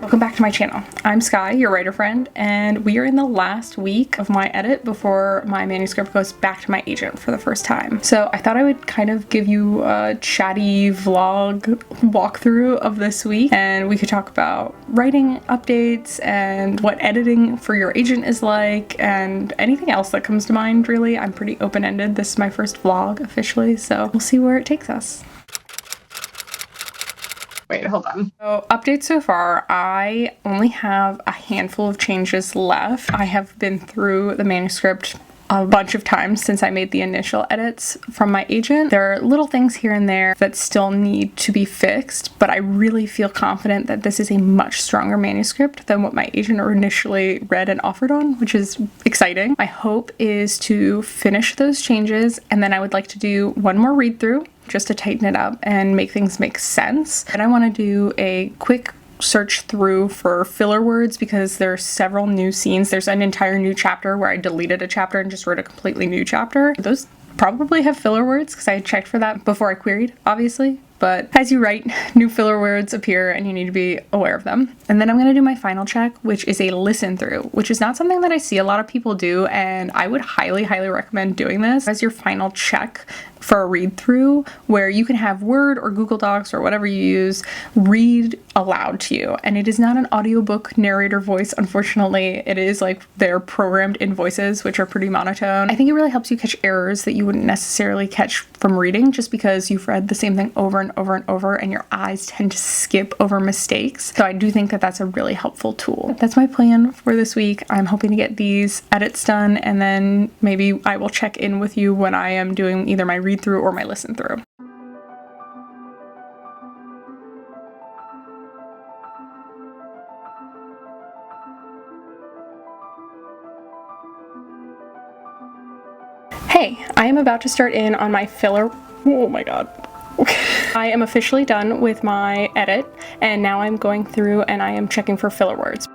Welcome back to my channel. I'm Sky, your writer friend, and we are in the last week of my edit before my manuscript goes back to my agent for the first time. So I thought I would kind of give you a chatty vlog walkthrough of this week, and we could talk about writing updates and what editing for your agent is like and anything else that comes to mind, really. I'm pretty open-ended. This is my first vlog officially, so we'll see where it takes us. Wait, hold on. So updates so far, I only have a handful of changes left. I have been through the manuscript a bunch of times since I made the initial edits from my agent. There are little things here and there that still need to be fixed, but I really feel confident that this is a much stronger manuscript than what my agent initially read and offered on, which is exciting. My hope is to finish those changes, and then I would like to do one more read through just to tighten it up and make things make sense. And I want to do a quick search through for filler words because there are several new scenes. There's an entire new chapter where I deleted a chapter and just wrote a completely new chapter. Those probably have filler words because I checked for that before I queried, obviously. But as you write, new filler words appear and you need to be aware of them. And then I'm going to do my final check, which is a listen through, which is not something that I see a lot of people do, and I would highly recommend doing this as your final check for a read through, where you can have Word or Google Docs or whatever you use read aloud to you. And it is not an audiobook narrator voice, unfortunately. It is like they're programmed in voices, which are pretty monotone. I think it really helps you catch errors that you wouldn't necessarily catch from reading, just because you've read the same thing over and over and over and your eyes tend to skip over mistakes. So I do think that that's a really helpful tool. That's my plan for this week. I'm hoping to get these edits done, and then maybe I will check in with you when I am doing either my read through or my listen through. Hey, I am about to start in on my filler. Oh my god. I am officially done with my edit, and now I'm going through and I am checking for filler words.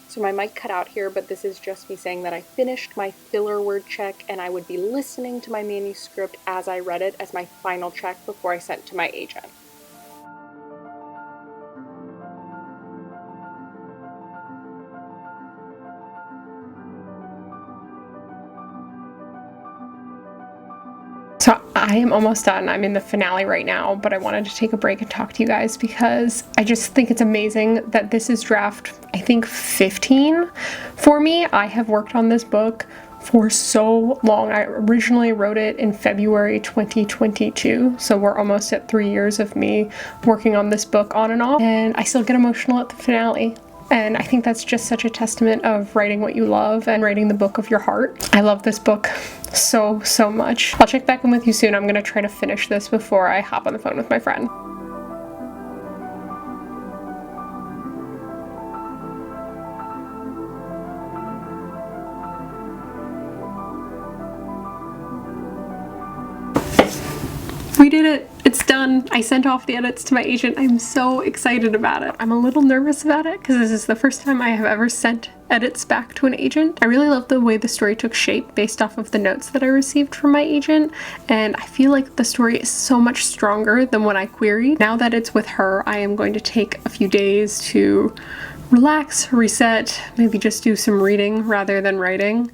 So my mic cut out here, but this is just me saying that I finished my filler word check, and I would be listening to my manuscript as I read it as my final check before I sent to my agent. So I am almost done. I'm in the finale right now, but I wanted to take a break and talk to you guys because I just think it's amazing that this is draft, I think, 15 for me. I have worked on this book for so long. I originally wrote it in February 2022, so we're almost at 3 years of me working on this book on and off, and I still get emotional at the finale. And I think that's just such a testament of writing what you love and writing the book of your heart. I love this book so much. I'll check back in with you soon. I'm gonna try to finish this before I hop on the phone with my friend. We did it! It's done! I sent off the edits to my agent. I'm so excited about it. I'm a little nervous about it because this is the first time I have ever sent edits back to an agent. I really love the way the story took shape based off of the notes that I received from my agent, and I feel like the story is so much stronger than when I queried. Now that it's with her, I am going to take a few days to relax, reset, maybe just do some reading rather than writing.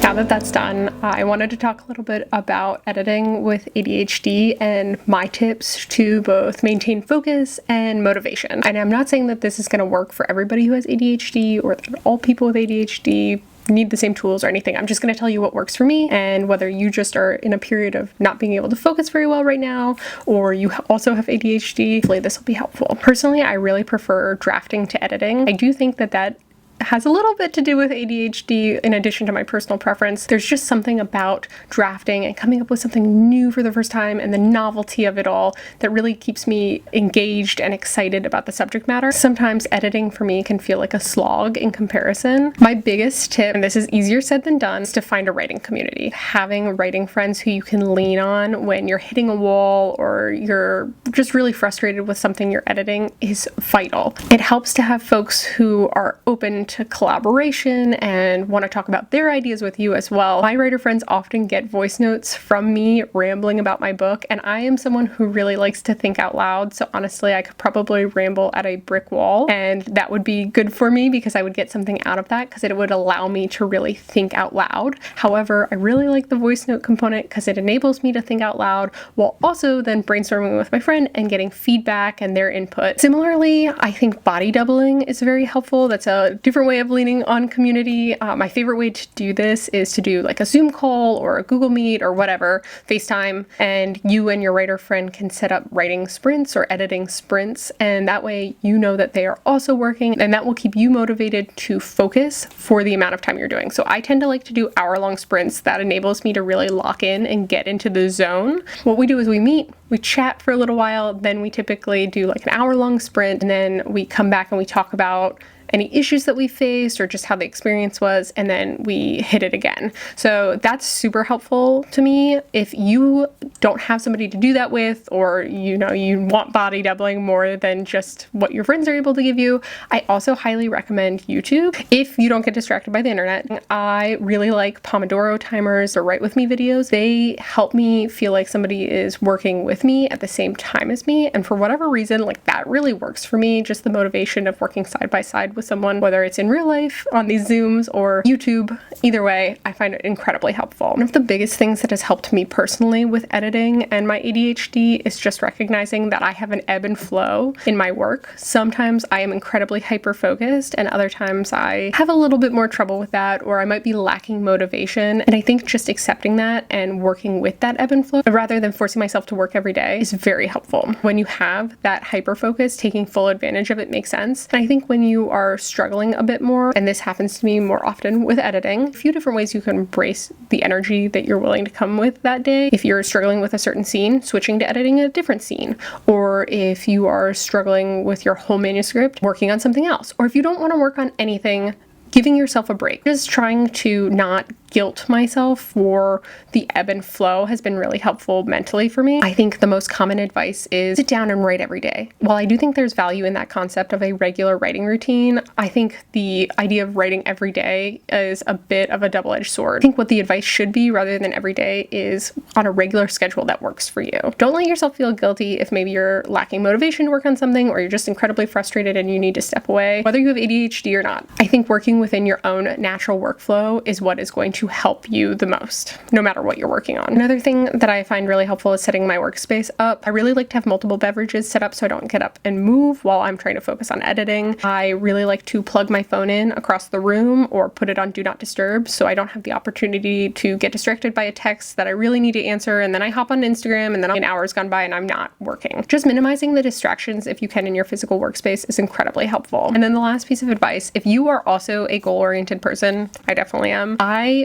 Now that that's done, I wanted to talk a little bit about editing with ADHD and my tips to both maintain focus and motivation. And I'm not saying that this is going to work for everybody who has ADHD or that all people with ADHD need the same tools or anything. I'm just going to tell you what works for me, and whether you just are in a period of not being able to focus very well right now, or you also have ADHD, hopefully this will be helpful. Personally, I really prefer drafting to editing. I do think that has a little bit to do with ADHD in addition to my personal preference. There's just something about drafting and coming up with something new for the first time and the novelty of it all that really keeps me engaged and excited about the subject matter. Sometimes editing for me can feel like a slog in comparison. My biggest tip, and this is easier said than done, is to find a writing community. Having writing friends who you can lean on when you're hitting a wall or you're just really frustrated with something you're editing is vital. It helps to have folks who are open to collaboration and want to talk about their ideas with you as well. My writer friends often get voice notes from me rambling about my book, and I am someone who really likes to think out loud, so honestly I could probably ramble at a brick wall, and that would be good for me because I would get something out of that because it would allow me to really think out loud. However, I really like the voice note component because it enables me to think out loud while also then brainstorming with my friend and getting feedback and their input. Similarly, I think body doubling is very helpful. That's a different way of leaning on community. My favorite way to do this is to do like a Zoom call or a Google Meet or whatever, FaceTime, and you and your writer friend can set up writing sprints or editing sprints, and that way you know that they are also working, and that will keep you motivated to focus for the amount of time you're doing. So I tend to like to do hour-long sprints. That enables me to really lock in and get into the zone. What we do is we meet, we chat for a little while, then we typically do like an hour-long sprint, and then we come back and we talk about any issues that we faced or just how the experience was, and then we hit it again. So that's super helpful to me. If you don't have somebody to do that with, or you know you want body doubling more than just what your friends are able to give you, I also highly recommend YouTube. If you don't get distracted by the internet, I really like Pomodoro timers or Write With Me videos. They help me feel like somebody is working with me at the same time as me, and for whatever reason, like that really works for me. Just the motivation of working side by side with someone, whether it's in real life, on these Zooms, or YouTube. Either way, I find it incredibly helpful. One of the biggest things that has helped me personally with editing and my ADHD is just recognizing that I have an ebb and flow in my work. Sometimes I am incredibly hyper-focused, and other times I have a little bit more trouble with that, or I might be lacking motivation. And I think just accepting that and working with that ebb and flow, rather than forcing myself to work every day, is very helpful. When you have that hyper-focus, taking full advantage of it makes sense. And I think when you are struggling a bit more, and this happens to me more often with editing, a few different ways you can embrace the energy that you're willing to come with that day. If you're struggling with a certain scene, switching to editing a different scene, or if you are struggling with your whole manuscript, working on something else, or if you don't want to work on anything, giving yourself a break. Just trying to not guilt myself for the ebb and flow has been really helpful mentally for me. I think the most common advice is sit down and write every day. While I do think there's value in that concept of a regular writing routine, I think the idea of writing every day is a bit of a double-edged sword. I think what the advice should be, rather than every day, is on a regular schedule that works for you. Don't let yourself feel guilty if maybe you're lacking motivation to work on something, or you're just incredibly frustrated and you need to step away, whether you have ADHD or not. I think working within your own natural workflow is what is going to help you the most, no matter what you're working on. Another thing that I find really helpful is setting my workspace up. I really like to have multiple beverages set up so I don't get up and move while I'm trying to focus on editing. I really like to plug my phone in across the room or put it on Do Not Disturb so I don't have the opportunity to get distracted by a text that I really need to answer, and then I hop on Instagram and then an hour's gone by and I'm not working. Just minimizing the distractions if you can in your physical workspace is incredibly helpful. And then the last piece of advice, if you are also a goal-oriented person, I definitely am,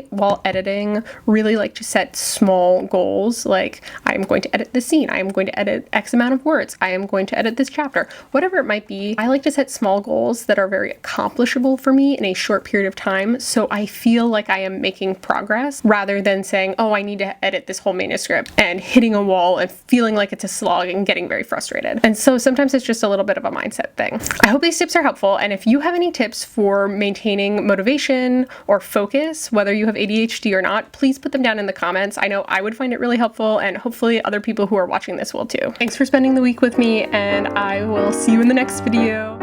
while editing, really like to set small goals, like I am going to edit this scene, I am going to edit X amount of words, I am going to edit this chapter, whatever it might be. I like to set small goals that are very accomplishable for me in a short period of time, so I feel like I am making progress, rather than saying, oh, I need to edit this whole manuscript and hitting a wall and feeling like it's a slog and getting very frustrated. And so sometimes it's just a little bit of a mindset thing. I hope these tips are helpful, and if you have any tips for maintaining motivation or focus, whether you have ADHD or not, please put them down in the comments. I know I would find it really helpful, and hopefully other people who are watching this will too. Thanks for spending the week with me, and I will see you in the next video.